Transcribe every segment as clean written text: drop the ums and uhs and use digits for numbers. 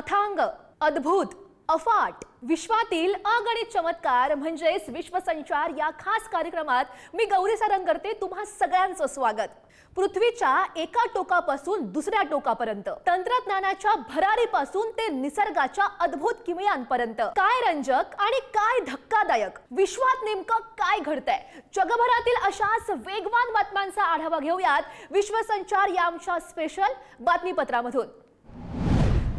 अथांग, अद्भुत, अफाट, विश्वातील अगणित चमत्कार म्हणजेच विश्वसंचार या खास कार्यक्रमात मी गौरी सारंग करते तुम्हा सगळ्यांचं स्वागत। पृथ्वीच्या एका टोकापासून दुसऱ्या टोकापर्यंत, तंत्रज्ञानाच्या भरारीपासून ते निसर्गाच्या अद्भुत किमयांपर्यंत काय रंजक आणि काय धक्कादायक, विश्वात नेमकं काय घडतंय, जगभरातील अशाच वेगवान बातम्यांचा आढावा घेऊयात विश्वसंचार या आमच्या स्पेशल बातमीपत्रामधून।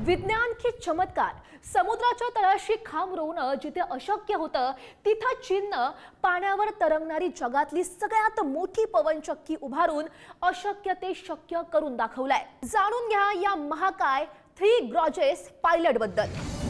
विज्ञान की चमत्कार, समुद्राच्या तळाशी खांब रोवणं जिथे अशक्य होतं तिथं चीननं पाण्यावर तरंगणारी जगातली सगळ्यात मोठी पवनचक्की उभारून अशक्य ते शक्य करून दाखवलंय। जाणून घ्या या महाकाय 3 ग्रॉजेस पायलट बद्दल।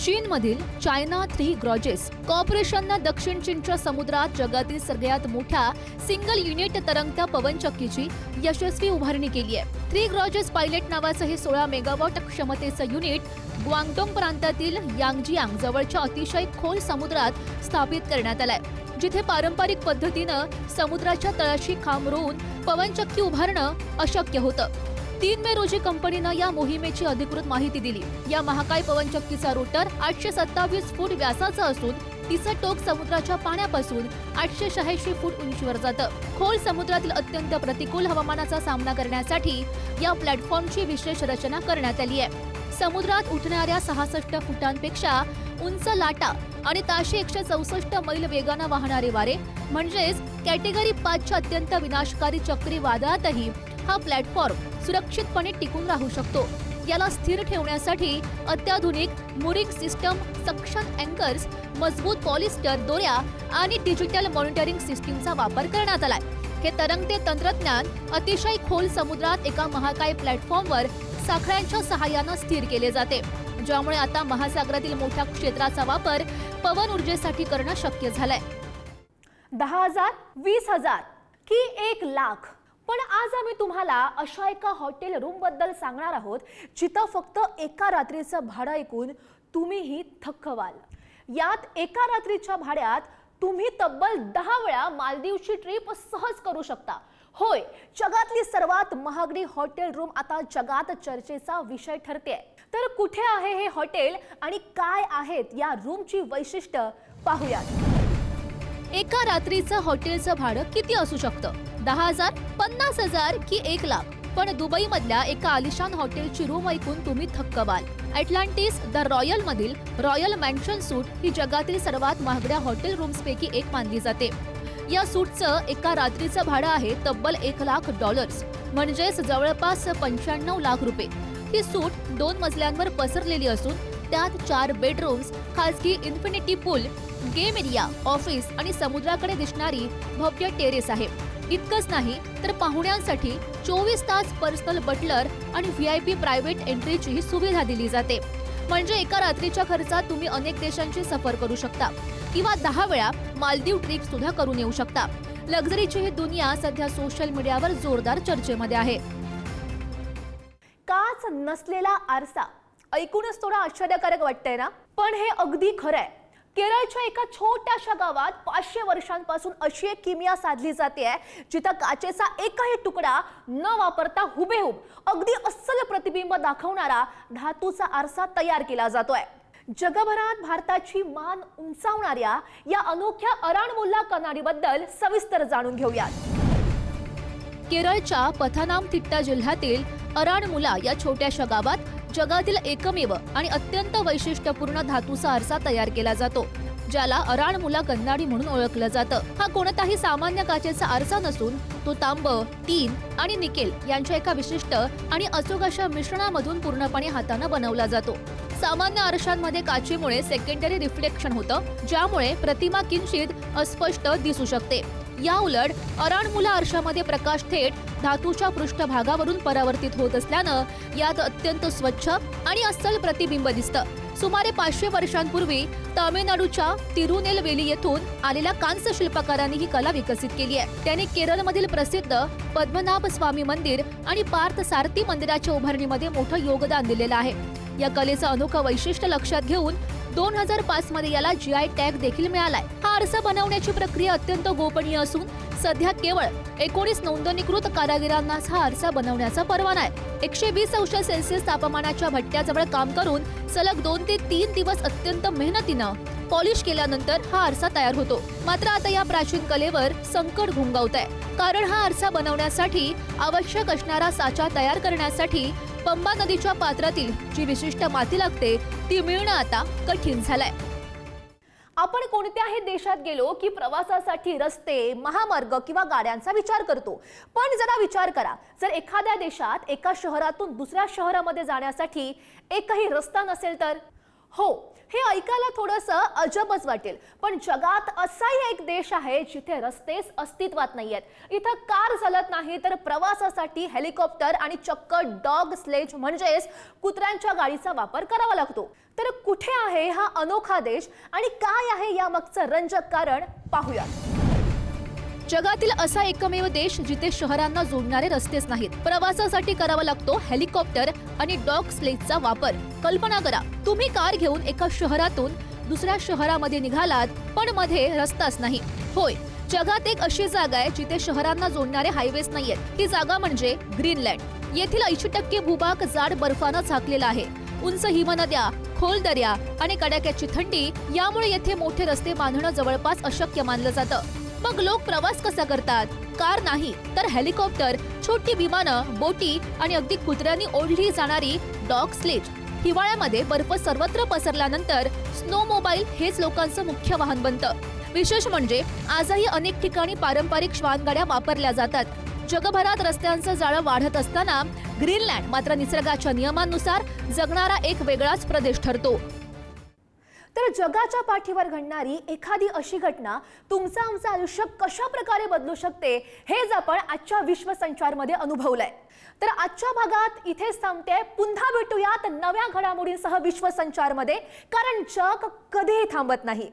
चीनमधील चायना 3 ग्रॉजेस कॉर्पोरेशननं दक्षिण चीनच्या समुद्रात जगातील सगळ्यात मोठ्या सिंगल युनिट तरंगत्या पवनचक्कीची यशस्वी उभारणी केली आहे। 3 ग्रॉजेस पायलट नावाचं हे 16 मेगावॉट क्षमतेचं युनिट ग्वांगडोंग प्रांतातील यांगजियांग जवळच्या अतिशय खोल समुद्रात स्थापित करण्यात आलंय, जिथे पारंपरिक पद्धतीनं समुद्राच्या तळाशी खांब रोवून पवनचक्की उभारणं अशक्य होतं। 3 मे रोजी कंपनीनं या मोहिमेची अधिकृत माहिती दिली। या महाकाय पवनचक्कीचा रोटर 827 फूट व्यासाचा असून तिचं टोक समुद्राच्या पाण्यापासून 886 फूट उंचीवर जातं। खोल समुद्रातील अत्यंत प्रतिकूल हवामानाचा सामना करण्यासाठी या प्लॅटफॉर्मची विशेष रचना करण्यात आली आहे। समुद्रात उठणाऱ्या 66 फुटांपेक्षा उंच लाटा आणि ताशी 164 मैल वेगानं वाहणारे वारे म्हणजेच कॅटेगरी 5च्या अत्यंत विनाशकारी चक्रीवादळातही हा प्लॅटफॉर्म सुरक्षितपणे टिकून राहू शकतो। याला स्थिर ठेवण्यासाठी अत्याधुनिक मुरिंग सिस्टम, सक्शन अँकर्स, मजबूत पॉलिस्टर दोऱ्या आणि डिजिटल मॉनिटरिंग सिस्टीमचा वापर करण्यात आलाय। हे तरंगते तंत्रज्ञान अतिशय खोल समुद्रात एका महाकाय प्लॅटफॉर्मवर साखळ्यांच्या सहाय्यानं स्थिर केले जाते, ज्यामुळे आता महासागरातील मोठ्या क्षेत्राचा वापर पवन ऊर्जेसाठी करणं शक्य झालंय। 10,000, 20,000 की 1 लाख, पण आज आम्ही तुम्हाला अशा एका हॉटेल रूम बद्दल सांगणार आहोत जिथं फक्त एका रात्रीचं भाडं ऐकून तुम्हीही थक्क व्हाल। यात एका रात्रीच्या भाड्यात तुम्ही तब्बल 10 वेळा मालदीवची ट्रिप सहज करू शकता। होय, जगातली सर्वात महागडी हॉटेल रूम आता जगात चर्चेचा विषय ठरते। तर कुठे आहे हे हॉटेल आणि काय आहेत या रूमची वैशिष्ट्य पाहूयात। एका रात्रीचं हॉटेलचं भाडं किती असू शकतं? 10,000, 50,000 की 1 लाख? पण दुबई मधल्या एका आलिशान हॉटेलची रूम ऐकून तुम्ही थक्क व्हाल। अटलांटिस द रॉयल मधील रॉयल मॅन्शन सूट ही जगातील सर्वात महागड्या हॉटेल रूम्स पैकी एक मानली जाते। या सूटचं एका रात्रीचं भाडं आहे तब्बल $1 लाख, म्हणजेच जवळपास 95 लाख रुपये। ही सूट 2 मजल्यांवर पसरलेली असून त्यात 4 बेडरूम्स, खासगी इन्फिनिटी पूल, गेम एरिया, ऑफिस आणि समुद्राकडे दिसणारी भव्य टेरेस आहे। इतकंच नाही तर पाहुण्यांसाठी 24 तास पर्सनल बटलर आणि VIP प्रायव्हेट एंट्रीची सुविधा दिली जाते। म्हणजे एका रात्रीच्या खर्चात तुम्ही अनेक देशांची सफर करू शकता किंवा 10 वेळा मालदीव ट्रिप सुद्धा करून येऊ शकता। लक्झरीची ही दुनिया सध्या सोशल मीडियावर जोरदार चर्चेमध्ये आहे। काच नसलेला आरसा ऐकूनच थोडं आश्चर्यकारक वाटतंय ना, पण हे अगदी खरं आहे। केरळच्या एका छोट्याशा गावात 500 वर्षांपासून अशी एक किमया साधली जाते जिथं काचेचा एकही तुकडा न वापरता हुबेहूब अगदी अस्सल प्रतिबिंब दाखवणारा धातूचा आरसा तयार केला जातोय। जगभरात भारताची मान उंचावणाऱ्या या अनोख्या अराणमुल्ला कन्हाडीबद्दल सविस्तर जाणून घेऊयात। केरळच्या पथानामथिट्टा जिल्ह्यातील अराणमुला या छोट्याशा गावात जगातील एकमेव आणि अत्यंत वैशिष्ट्यपूर्ण धातूचा आरसा तयार केला जातो, ज्याला अराणमुला कन्नाडी म्हणून ओळखलं जातं। हा कोणताही सामान्य काचेचा आरसा नसून तो तांब, टीन आणि निकेल यांच्या एका विशिष्ट आणि अचूक अशा मिश्रणामधून पूर्णपणे हाताने बनवला जातो। सामान्य आरशांमध्ये काचेमुळे सेकंडरी रिफ्लेक्शन होतं, ज्यामुळे प्रतिमा किंचित अस्पष्ट दिसू शकते। या उलट अराणमुला आरशामध्ये प्रकाश थेट धातूच्या पृष्ठभागावरून परावर्तित होत असल्यानं यात अत्यंत स्वच्छ आणि अस्सल प्रतिबिंब दिसतं। सुमारे 500 वर्षांपूर्वी तामिळनाडूच्या तिरुनेलवेली येथून आलेल्या कांस्य शिल्पकारांनी ही कला विकसित केली आहे। त्यांनी केरळमधील प्रसिद्ध पद्मनाभ स्वामी मंदिर आणि पार्थ सारथी मंदिराच्या उभारणीमध्ये मोठं योगदान दिलेलं आहे। या कलेचं अनोखं वैशिष्ट्य लक्षात घेऊन 2005 मध्ये याला GI टॅग देखील मिळालाय. हा आरसा बनवण्याची प्रक्रिया अत्यंत गोपनीय असून सध्या केवळ 19 नोंदणीकृत कारागिरांनाच हा आरसा बनवण्याचा परवाना आहे. 120 अंश सेल्सिअस तापमानाच्या भट्ट्याजवळ काम करून सलग 2 ते 3 दिवस अत्यंत मेहनतीनं पॉलिश केल्यानंतर हा आरसा तयार होतो. मात्र आता या प्राचीन कलेवर संकट घुंगावत आहे, कारण हा आरसा बनवण्यासाठी आवश्यक असणारा साचा तयार करण्यासाठी पंबा नदीच्या पात्रातील जी विशिष्ट माती लागते ती मिळणं आता कठीण झालंय. आपण कोणत्याही देशात गेलो की प्रवासासाठी रस्ते, महामार्ग किंवा गाड्यांचा विचार करतो. पण जरा विचार करा, जर एखाद्या देशात एका शहरातून दुसऱ्या शहरामध्ये जाण्यासाठी एकही रस्ता नसेल तर? हो, हे ऐकायला थोडंसं अजबच वाटेल, पण जगात असाही एक देश आहे जिथे रस्तेच अस्तित्वात नाहीयेत. इथं कार चालत नाही तर प्रवासासाठी हेलिकॉप्टर आणि चक्क डॉग स्लेज म्हणजेच कुत्र्यांच्या गाडीचा वापर करावा लागतो. तर कुठे आहे हा अनोखा देश आणि काय आहे यामागचं रंजक कारण पाहूया. जगातील असा एकमेव देश जिथे शहरांना जोडणारे रस्तेच नाहीत. प्रवासासाठी करावा लागतो हेलिकॉप्टर आणि डॉग स्लेजचा वापर. कल्पना करा, तुम्ही कार घेऊन एका शहरातून दुसऱ्या शहरामध्ये निघालात, पण मध्ये रस्ताच नाही. होय, जगात एक अशी जागा आहे जिथे शहरांना जोडणारे हायवेज नाहीयेत. ही जागा म्हणजे ग्रीनलँड. येथील 80% भूभाग जाड बर्फानं झाकलेला आहे. उंच हिमनद्या, खोल दर्या आणि कडाक्याची थंडी यामुळे येथे मोठे रस्ते बांधणं जवळपास अशक्य मानलं जातं. मग लोक प्रवास कसा करतात? कार नाही तर हेलिकॉप्टर, छोटी विमानं, बोटी आणि अगदी कुत्र्यांनी ओढली जाणारी डॉग स्लेज. हिवाळ्यामध्ये बर्फ सर्वत्र पसरल्यानंतर स्नो मोबाईल हेच लोकांचं मुख्य वाहन बनतं. विशेष म्हणजे आजही अनेक ठिकाणी पारंपरिक श्वानगाड्या वापरल्या जातात. जगभरात रस्त्यांचं जाळं वाढत असताना ग्रीनलँड मात्र निसर्गाच्या नियमांनुसार जगणारा एक वेगळाच प्रदेश ठरतो. तर जगाच्या पाठीवर घडणारी एखादी अशी घटना तुमचं आमचं आयुष्य कशा प्रकारे बदलू शकते हेच आपण आजच्या विश्वसंचारमध्ये अनुभवलंय. तर आजच्या भागात इथेच थांबते. पुन्हा भेटूयात नव्या घडामोडींसह विश्वसंचारमध्ये, कारण जग कधीही थांबत नाही.